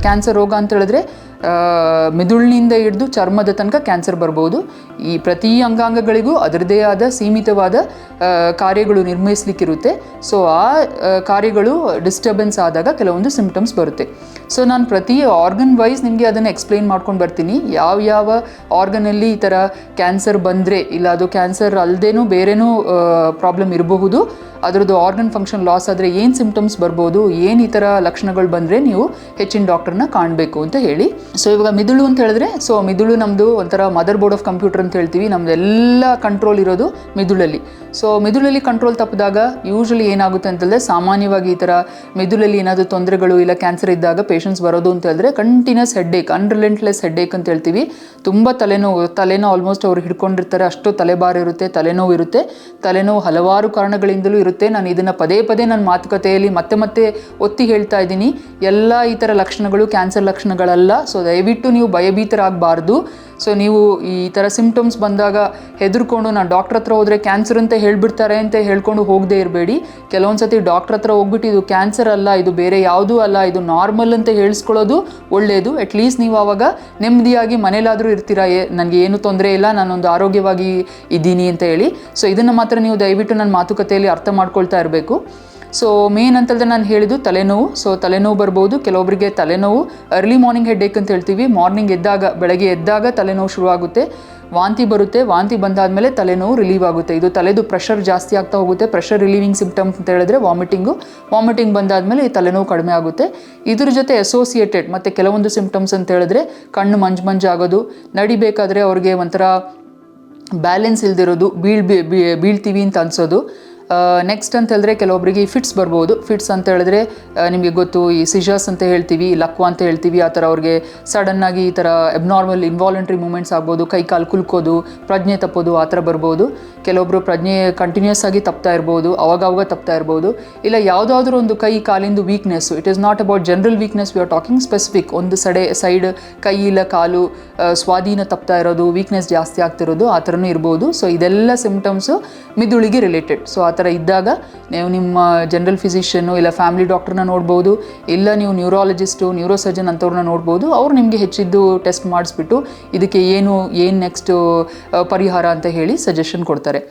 Cancer ರೋಗ ಅಂತ ಹೇಳಿದ್ರೆ ಮೆದುಳಿನಿಂದ ಹಿಡಿದು ಚರ್ಮದ ತನಕ ಕ್ಯಾನ್ಸರ್ ಬರ್ಬೋದು. ಈ ಪ್ರತಿ ಅಂಗಾಂಗಗಳಿಗೂ ಅದರದೇ ಆದ ಸೀಮಿತವಾದ ಕಾರ್ಯಗಳು ನಿರ್ವಹಿಸ್ಲಿಕ್ಕಿರುತ್ತೆ. ಸೊ ಆ ಕಾರ್ಯಗಳು ಡಿಸ್ಟರ್ಬೆನ್ಸ್ ಆದಾಗ ಕೆಲವೊಂದು ಸಿಂಪ್ಟಮ್ಸ್ ಬರುತ್ತೆ. ಸೊ ನಾನು ಪ್ರತಿ ಆರ್ಗನ್ ವೈಸ್ ನಿಮಗೆ ಅದನ್ನು ಎಕ್ಸ್ಪ್ಲೈನ್ ಮಾಡ್ಕೊಂಡು ಬರ್ತೀನಿ. ಯಾವ ಆರ್ಗನಲ್ಲಿ ಈ ಥರ ಕ್ಯಾನ್ಸರ್ ಬಂದರೆ, ಇಲ್ಲ ಅದು ಕ್ಯಾನ್ಸರ್ ಅಲ್ಲದೇನೂ ಬೇರೆನೂ ಪ್ರಾಬ್ಲಮ್ ಇರಬಹುದು, ಅದರದ್ದು ಆರ್ಗನ್ ಫಂಕ್ಷನ್ ಲಾಸ್ ಆದರೆ ಏನು ಸಿಂಪ್ಟಮ್ಸ್ ಬರ್ಬೋದು, ಏನು ಈ ಥರ ಲಕ್ಷಣಗಳು ಬಂದರೆ ನೀವು ಹೆಚ್ಚಿನ ಡಾಕ್ಟರ್ನ ಕಾಣಬೇಕು ಅಂತ ಹೇಳಿ. ಸೊ ಇವಾಗ ಮಿದುಳು ಅಂತ ಹೇಳಿದ್ರೆ, ಸೊ ಮಿದುಳು ನಮ್ಮದು ಒಂಥರ ಮದರ್ ಬೋರ್ಡ್ ಆಫ್ ಕಂಪ್ಯೂಟರ್ ಅಂತ ಹೇಳ್ತೀವಿ. ನಮ್ಮದೆಲ್ಲ ಕಂಟ್ರೋಲ್ ಇರೋದು ಮಿದುಳಲ್ಲಿ. ಸೊ ಮಿದುಳಲ್ಲಿ ಕಂಟ್ರೋಲ್ ತಪ್ಪಿದಾಗ ಯೂಶ್ವಲಿ ಏನಾಗುತ್ತೆ ಅಂತಂದರೆ, ಸಾಮಾನ್ಯವಾಗಿ ಈ ಥರ ಮಿದುಳಲ್ಲಿ ಏನಾದರೂ ತೊಂದರೆಗಳು ಇಲ್ಲ ಕ್ಯಾನ್ಸರ್ ಇದ್ದಾಗ ಪೇಷಂಟ್ಸ್ ಬರೋದು ಅಂತ ಹೇಳಿದ್ರೆ ಕಂಟಿನ್ಯೂಸ್ ಹೆಡ್ಏಕ್, ಅನ್ರಿಲೆಂಟ್ಲೆಸ್ ಹೆಡ್ಏಕ್ ಅಂತ ಹೇಳ್ತೀವಿ. ತುಂಬ ತಲೆನೋವು ಆಲ್ಮೋಸ್ಟ್ ಅವ್ರು ಹಿಡ್ಕೊಂಡಿರ್ತಾರೆ, ಅಷ್ಟು ತಲೆಭಾರ ಇರುತ್ತೆ, ತಲೆನೋವು ಹಲವಾರು ಕಾರಣಗಳಿಂದಲೂ ಇರುತ್ತೆ. ನಾನು ಇದನ್ನು ಪದೇ ನನ್ನ ಮಾತುಕತೆಯಲ್ಲಿ ಮತ್ತೆ ಒತ್ತಿ ಹೇಳ್ತಾ ಇದ್ದೀನಿ, ಎಲ್ಲ ಈ ಥರ ಲಕ್ಷಣಗಳು ಕ್ಯಾನ್ಸರ್ ಲಕ್ಷಣಗಳಲ್ಲ. ಸೊ ದಯವಿಟ್ಟು ನೀವು ಭಯಭೀತರಾಗಬಾರ್ದು. ಸೊ ನೀವು ಈ ಥರ ಸಿಂಪ್ಟಮ್ಸ್ ಬಂದಾಗ ಹೆದರ್ಕೊಂಡು ನಾನು ಡಾಕ್ಟ್ರ್ ಹತ್ರ ಹೋದರೆ ಕ್ಯಾನ್ಸರ್ ಅಂತ ಹೇಳ್ಬಿಡ್ತಾರೆ ಅಂತ ಹೇಳ್ಕೊಂಡು ಹೋಗದೇ ಇರಬೇಡಿ. ಕೆಲವೊಂದು ಸತಿ ಡಾಕ್ಟ್ರ್ ಹತ್ರ ಹೋಗ್ಬಿಟ್ಟು ಇದು ಕ್ಯಾನ್ಸರ್ ಅಲ್ಲ, ಇದು ಬೇರೆ ಯಾವುದೂ ಅಲ್ಲ, ಇದು ನಾರ್ಮಲ್ ಅಂತ ಹೇಳಿಸ್ಕೊಳ್ಳೋದು ಒಳ್ಳೆಯದು. ಅಟ್ಲೀಸ್ಟ್ ನೀವು ಆವಾಗ ನೆಮ್ಮದಿಯಾಗಿ ಮನೇಲಾದರೂ ಇರ್ತೀರಾ, ನನಗೆ ಏನು ತೊಂದರೆ ಇಲ್ಲ, ನಾನೊಂದು ಆರೋಗ್ಯವಾಗಿ ಇದ್ದೀನಿ ಅಂತ ಹೇಳಿ. ಸೊ ಇದನ್ನು ಮಾತ್ರ ನೀವು ದಯವಿಟ್ಟು ನನ್ನ ಮಾತುಕತೆಯಲ್ಲಿ ಅರ್ಥ ಮಾಡ್ಕೊಳ್ತಾ ಇರಬೇಕು. ಸೊ ಮೇನ್ ಅಂತಂದರೆ ನಾನು ಹೇಳಿದ್ದು ತಲೆನೋವು. ಸೊ ತಲೆನೋವು ಬರ್ಬೋದು. ಕೆಲವೊಬ್ಬರಿಗೆ ತಲೆನೋವು ಅರ್ಲಿ ಮಾರ್ನಿಂಗ್ ಹೆಡ್ಏಕ್ ಅಂತ ಹೇಳ್ತೀವಿ. ಮಾರ್ನಿಂಗ್ ಬೆಳಗ್ಗೆ ಎದ್ದಾಗ ತಲೆನೋವು ಶುರುವಾಗುತ್ತೆ, ವಾಂತಿ ಬರುತ್ತೆ, ವಾಂತಿ ಬಂದಾದಮೇಲೆ ತಲೆನೋವು ರಿಲೀವ್ ಆಗುತ್ತೆ. ಇದು ತಲೆದು ಪ್ರೆಷರ್ ಜಾಸ್ತಿ ಆಗ್ತಾ ಹೋಗುತ್ತೆ. ಪ್ರೆಷರ್ ರಿಲೀವಿಂಗ್ ಸಿಂಪ್ಟಮ್ಸ್ ಅಂತ ಹೇಳಿದ್ರೆ ವಾಮಿಟಿಂಗ್ ಬಂದಾದಮೇಲೆ ಈ ತಲೆನೋವು ಕಡಿಮೆ ಆಗುತ್ತೆ. ಇದ್ರ ಜೊತೆ ಅಸೋಸಿಯೇಟೆಡ್ ಮತ್ತು ಕೆಲವೊಂದು ಸಿಂಪ್ಟಮ್ಸ್ ಅಂತ ಹೇಳಿದ್ರೆ ಕಣ್ಣು ಮಂಜಾಗೋದು, ನಡಿಬೇಕಾದ್ರೆ ಅವ್ರಿಗೆ ಒಂಥರ ಬ್ಯಾಲೆನ್ಸ್ ಇಲ್ದಿರೋದು, ಬೀಳ್ತೀವಿ ಅಂತ ಅನ್ಸೋದು. ನೆಕ್ಸ್ಟ್ ಅಂತ ಹೇಳಿದ್ರೆ ಕೆಲವೊಬ್ಬರಿಗೆ ಫಿಟ್ಸ್ ಬರ್ಬೋದು. ಫಿಟ್ಸ್ ಅಂತ ಹೇಳಿದ್ರೆ ನಿಮಗೆ ಗೊತ್ತು, ಈ ಸಿಜರ್ಸ್ ಅಂತ ಹೇಳ್ತೀವಿ, ಲಕ್ವ ಅಂತ ಹೇಳ್ತೀವಿ. ಆ ಥರ ಅವ್ರಿಗೆ ಸಡನ್ನಾಗಿ ಈ ಥರ ಅಬ್ನಾರ್ಮಲ್ ಇನ್ವಾಲಂಟ್ರಿ ಮೂಮೆಂಟ್ಸ್ ಆಗ್ಬೋದು, ಕೈ ಕಾಲು ಕುಲ್ಕೋದು, ಪ್ರಜ್ಞೆ ತಪ್ಪೋದು, ಆ ಥರ ಬರ್ಬೋದು. ಕೆಲವೊಬ್ಬರು ಪ್ರಜ್ಞೆ ಕಂಟಿನ್ಯೂಸ್ ಆಗಿ ತಪ್ತಾ ಇರ್ಬೋದು, ಅವಾಗವಾಗ ತಪ್ತಾ ಇರ್ಬೋದು. ಇಲ್ಲ ಯಾವುದಾದ್ರೂ ಒಂದು ಕೈ ಕಾಲಿಂದು weakness, it is not about general weakness, we are talking specific. ಒಂದು ಸೈಡ್ ಕೈ ಇಲ್ಲ ಕಾಲು ಸ್ವಾಧೀನ ತಪ್ತಾ ಇರೋದು, ವೀಕ್ನೆಸ್ ಜಾಸ್ತಿ ಆಗ್ತಿರೋದು, ಆ ಥರನೂ ಇರ್ಬೋದು. ಸೊ ಇದೆಲ್ಲ ಸಿಂಪ್ಟಮ್ಸು ಮಿದುಳಿಗೆ ರಿಲೇಟೆಡ್. ಸೊ ಆ ಥರ ಇದ್ದಾಗ ನೀವು ನಿಮ್ಮ ಜನರಲ್ ಫಿಸಿಷಿಯನ್ನು ಇಲ್ಲ ಫ್ಯಾಮಿಲಿ ಡಾಕ್ಟ್ರನ್ನ ನೋಡ್ಬೋದು, ಇಲ್ಲ ನೀವು ನ್ಯೂರಾಲಜಿಸ್ಟು, ನ್ಯೂರೋಸರ್ಜನ್ ಅಂಥವ್ರನ್ನ ನೋಡ್ಬೋದು. ಅವ್ರು ನಿಮಗೆ ಹೆಚ್ಚಿದ್ದು ಟೆಸ್ಟ್ ಮಾಡಿಸ್ಬಿಟ್ಟು ಇದಕ್ಕೆ ಏನು ನೆಕ್ಸ್ಟ್ ಪರಿಹಾರ ಅಂತ ಹೇಳಿ ಸಜೆಷನ್ ಕೊಡ್ತಾರೆ.